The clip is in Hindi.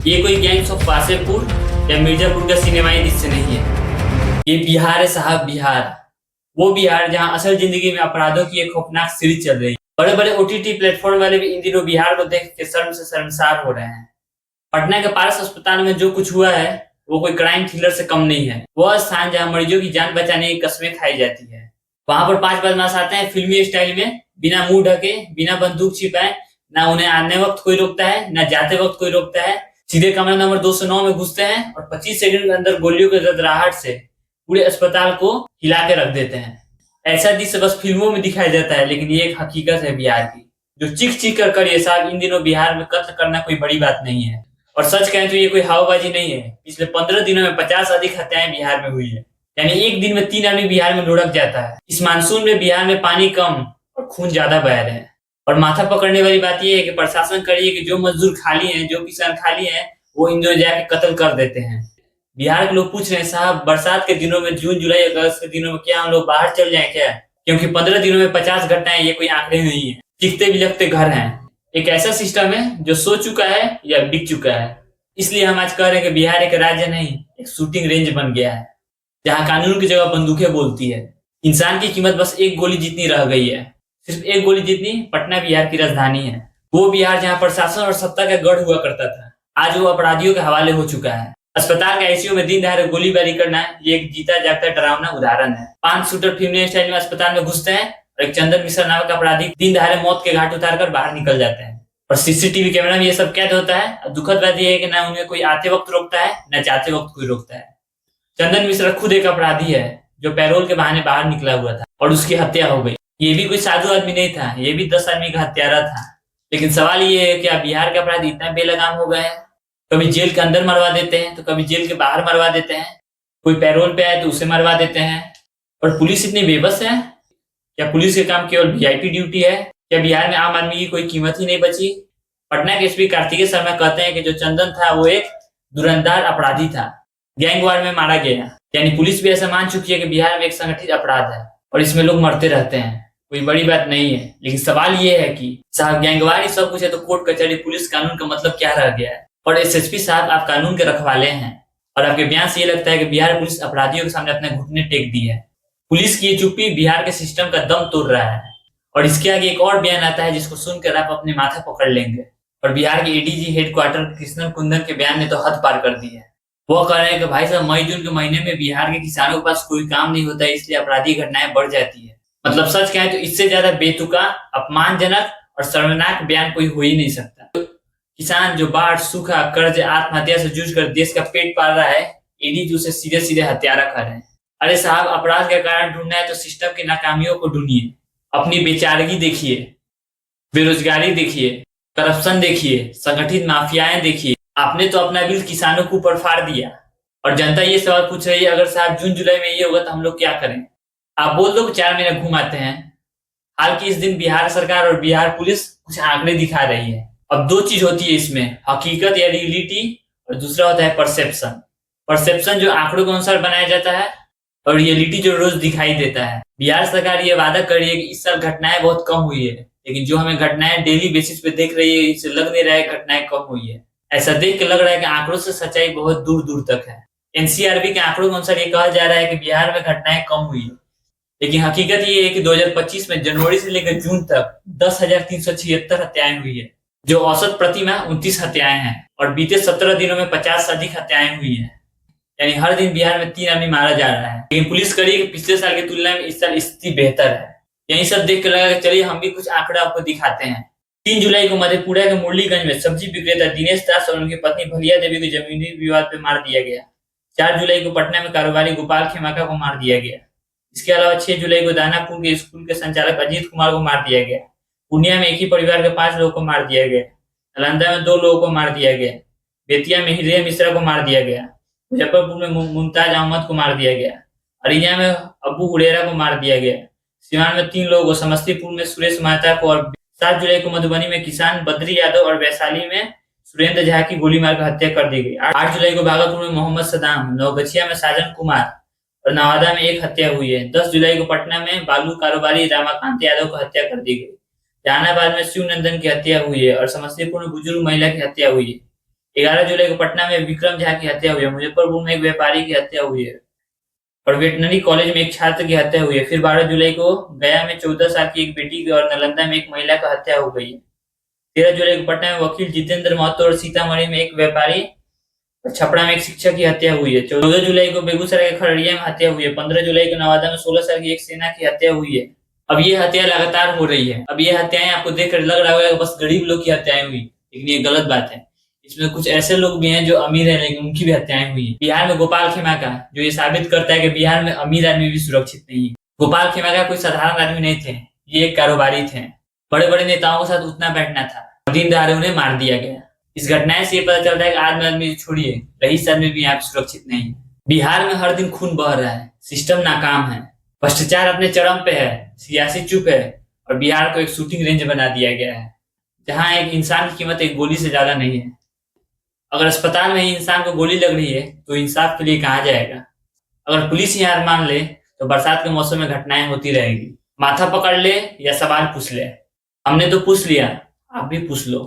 ये कोई गैंग्स ऑफ वासेपुर या मिर्जापुर का सिनेमाई दृश्य नहीं है। ये बिहार है साहब, बिहार। वो बिहार जहां असल जिंदगी में अपराधों की एक खौफनाक सीरीज चल रही है। बड़े बड़े ओटीटी प्लेटफॉर्म वाले भी इन दिनों बिहार को देख के शर्म से शर्मसार हो रहे हैं। पटना के पारस अस्पताल में जो कुछ हुआ है वो कोई क्राइम थ्रिलर से कम नहीं है। वह स्थान जहाँ मरीजों की जान बचाने की कस्में खाई जाती है। वहां पर 5 बदमाश आते हैं फिल्मी स्टाइल में, बिना मुंह ढके, बिना बंदूक छिपाए। ना उन्हें आने वक्त कोई रोकता है, ना जाते वक्त कोई रोकता है। सीधे कमरा नंबर 209 में घुसते हैं और 25 सेकंड के अंदर गोलियों के रदराहट से पूरे अस्पताल को हिला के रख देते हैं। ऐसा दृश्य बस फिल्मों में दिखाया जाता है, लेकिन ये एक हकीकत है बिहार की, जो चीख चीख कर ये साहब इन दिनों बिहार में कत्ल करना कोई बड़ी बात नहीं है। और सच कहें तो ये कोई हवाबाजी नहीं है। पिछले 15 दिनों में 50 से अधिक हत्याएं बिहार में हुई है। यानी एक दिन में 3 आदमी बिहार में लुढ़क जाता है। इस मानसून में बिहार में पानी कम और खून ज्यादा बह रहे हैं। और माथा पकड़ने वाली बात यह है कि प्रशासन कर रही है कि जो मजदूर खाली हैं, जो किसान खाली हैं, वो इन दिनों जाके कत्ल कर देते हैं। बिहार के लोग पूछ रहे हैं साहब, बरसात के दिनों में, जून जुलाई अगस्त के दिनों में क्या हम लोग बाहर चल जाएं क्या? क्योंकि 15 दिनों में 50 घटनाएं ये कोई आंकड़े नहीं है। दिखते बिलखते घर हैं। एक ऐसा सिस्टम है जो सो चुका है या बिक चुका है। इसलिए हम आज कह रहे हैं कि बिहार एक राज्य नहीं, एक शूटिंग रेंज बन गया है, जहाँ कानून की जगह बंदूकें बोलती है। इंसान की कीमत बस एक गोली जितनी रह गई है, सिर्फ एक गोली जितनी। पटना बिहार की राजधानी है। वो बिहार जहाँ प्रशासन और सत्ता का गढ़ हुआ करता था, आज वो अपराधियों के हवाले हो चुका है। अस्पताल के आईसीयू में दिन दहाड़े गोलीबारी करना ये एक जीता जागता डरावना उदाहरण है। 5 शूटर फिल्मी स्टाइल में अस्पताल में घुसते हैं और एक चंदन मिश्रा नामक अपराधी दिन दहाड़े मौत के घाट उतारकर बाहर निकल जाते हैं। और सीसीटीवी कैमरा में ये सब कैद होता है। दुखद बात यह है कि ना उन्हें कोई आते वक्त रोकता है, न जाते वक्त कोई रोकता है। चंदन मिश्रा खुद एक अपराधी है जो पैरोल के बहाने बाहर निकला हुआ था और उसकी हत्या हो गई। ये भी कोई साधु आदमी नहीं था, ये भी 10 आदमी का हत्यारा था। लेकिन सवाल ये है कि क्या बिहार के अपराधी इतना बेलगाम हो गए हैं? कभी जेल के अंदर मरवा देते हैं तो कभी जेल के बाहर मरवा देते हैं। कोई पैरोल पे आए तो उसे मरवा देते हैं। और पुलिस इतनी बेबस है? क्या पुलिस के काम केवल वीआईपी ड्यूटी है? क्या बिहार में आम आदमी की कोई कीमत ही नहीं बची? पटना के एसपी कार्तिकेय शर्मा कहते हैं कि जो चंदन था वो एक धुरंधर अपराधी था, गैंगवार में मारा गया। यानी पुलिस भी ऐसा मान चुकी है कि बिहार में एक संगठित अपराध है और इसमें लोग मरते रहते हैं। कोई बड़ी बात नहीं है। लेकिन सवाल ये है कि साहब, गैंगवार ही सब कुछ है तो कोर्ट कचहरी पुलिस कानून का मतलब क्या रह गया है? और एसएसपी साहब, आप कानून के रखवाले हैं और आपके बयान से ये लगता है कि बिहार पुलिस अपराधियों के सामने अपने घुटने टेक दी है। पुलिस की ये चुप्पी बिहार के सिस्टम का दम तोड़ रहा है। और इसके आगे एक और बयान आता है जिसको सुनकर आप अपने माथा पकड़ लेंगे। और बिहार के एडीजी हेडक्वार्टर कृष्णन कुंदन के बयान ने तो हद पार कर दी है। वो कह रहे हैं कि भाई साहब, मई जून के महीने में बिहार के किसानों के पास कोई काम नहीं होता है, इसलिए अपराधी घटनाएं बढ़ जाती है। मतलब सच कहें तो इससे ज्यादा बेतुका, अपमानजनक और शर्मनाक बयान कोई हो ही नहीं सकता। किसान जो बाढ़, सूखा, कर्ज, आत्महत्या से जूझकर देश का पेट पाल रहा है, एडीजी उसे सीधे सीधे हत्यारा कर रहे हैं। अरे साहब, अपराध का कारण ढूंढना है तो सिस्टम की नाकामियों को ढूंढिए। अपनी बेचारगी देखिए, बेरोजगारी देखिए, करप्शन देखिए, संगठित माफियाएं देखिए। आपने तो अपना बिल किसानों के ऊपर फाड़ दिया और जनता ये सवाल पूछ रही है, अगर साहब जून जुलाई में ये होगा तो हम लोग क्या करें? आप बोल दो कि 4 महीने घुमाते हैं। हाल की इस दिन बिहार सरकार और बिहार पुलिस कुछ आंकड़े दिखा रही है। अब 2 चीज होती है इसमें, हकीकत या रियलिटी, और दूसरा होता है परसेप्शन। परसेप्शन जो आंकड़ों के अनुसार बनाया जाता है और रियलिटी जो रोज दिखाई देता है। बिहार सरकार ये वादा कर रही है कि इस साल घटनाएं बहुत कम हुई है, लेकिन जो हमें घटनाएं डेली बेसिस पे देख रही है, इससे लग नहीं रहा है घटनाएं कम हुई है। ऐसा देख के लग रहा है कि आंकड़ों से सच्चाई बहुत दूर दूर तक है। एनसीआरबी के आंकड़ों के अनुसार ये कहा जा रहा है कि बिहार में घटनाएं कम हुई है, लेकिन हकीकत ये है कि 2025 में जनवरी से लेकर जून तक 10,376 हत्याएं हुई है, जो औसत प्रति माह 29 हत्याएं हैं। और बीते 17 दिनों में 50 से अधिक हत्याएं हुई है। यानी हर दिन बिहार में 3 आदमी मारा जा रहा है। लेकिन पुलिस कह रही है कि पिछले साल की तुलना में इस साल स्थिति बेहतर है। यही सब देख के लगा कि चलिए हम भी कुछ आंकड़ा आपको दिखाते हैं। 3 जुलाई को मधेपुरा के मुरलीगंज में सब्जी विक्रेता दिनेश दास और उनकी पत्नी भलिया देवी को जमीनी विवाद पे मार दिया गया। 4 जुलाई को पटना में कारोबारी गोपाल खेमाका को मार दिया गया। इसके अलावा 6 जुलाई को दानापुर के स्कूल के संचालक अजीत कुमार को मार दिया गया। पूर्णिया में एक ही परिवार के 5 लोगों को मार दिया गया। नालंदा में 2 लोगों को मार दिया गया। बेतिया में हिरिया मिश्रा को मार दिया गया। मुजफ्फरपुर में मुमताज अहमद को मार दिया गया। अरिया में अबू हुरेरा को मार दिया गया। सिवान में 3 लोगों को, समस्तीपुर में सुरेश मेहता को, और 7 जुलाई को मधुबनी में किसान बद्री यादव और वैशाली में सुरेंद्र झा की गोली मारकर हत्या कर दी गई। 8 जुलाई को भागलपुर में मोहम्मद सदाम, नवगछिया में साजन कुमार और नवादा में 1 हत्या हुई है। 10 जुलाई को पटना में बालू कारोबारी रामाकांत यादव को हत्या कर दी गई। जहानाबाद में शिव नंदन की हत्या हुई है और समस्तीपुर में बुजुर्ग महिला की हत्या हुई है। 11 जुलाई को पटना में विक्रम झा की हत्या हुई है। मुजफ्फरपुर में एक व्यापारी की हत्या हुई है और वेटनरी कॉलेज में एक छात्र की हत्या हुई है। फिर 12 जुलाई को गया में 14 साल की एक बेटी की और नालंदा में एक महिला की हत्या हो गई है। 13 जुलाई को पटना में वकील जितेंद्र महतो और सीतामढ़ी में एक व्यापारी और छपरा में एक शिक्षक की हत्या हुई है। 14 जुलाई को बेगूसराय के खगड़िया में हत्या हुई है। 15 जुलाई को नवादा में 16 साल की एक सेना की हत्या हुई है। अब ये हत्या लगातार हो रही है। अब ये हत्याएं आपको देखकर लग रहा होगा बस गरीब लोग की हत्याएं हुई, लेकिन ये गलत बात है। इसमें कुछ ऐसे लोग भी हैं जो अमीर हैं लेकिन उनकी भी हत्याएं हुई है। बिहार में गोपाल खेमाका जो ये साबित करता है कि बिहार में अमीर आदमी भी सुरक्षित नहीं है। गोपाल खेमाका कोई साधारण आदमी नहीं थे, ये एक कारोबारी थे। बड़े बड़े नेताओं के साथ उठना बैठना था, दिन दहाड़े उन्हें मार दिया गया। इस घटना से ये पता चलता है कि आदमी छोड़िए, रईस आदमी भी यहाँ पे सुरक्षित नहीं है। बिहार में हर दिन खून बह रहा है, सिस्टम नाकाम है, भ्रष्टाचार अपने चरम पे है, सियासी चुप है और बिहार को एक शूटिंग रेंज बना दिया गया है जहां एक इंसान की कीमत एक गोली से ज्यादा नहीं है। अगर अस्पताल में ही इंसान को गोली लग रही है तो इंसाफ के लिए कहाँ जाएगा। अगर पुलिस ही हार मान ले तो बरसात के मौसम में घटनाएं होती रहेगी। माथा पकड़ ले या सवाल पूछ ले, हमने तो पूछ लिया, आप भी पूछ लो।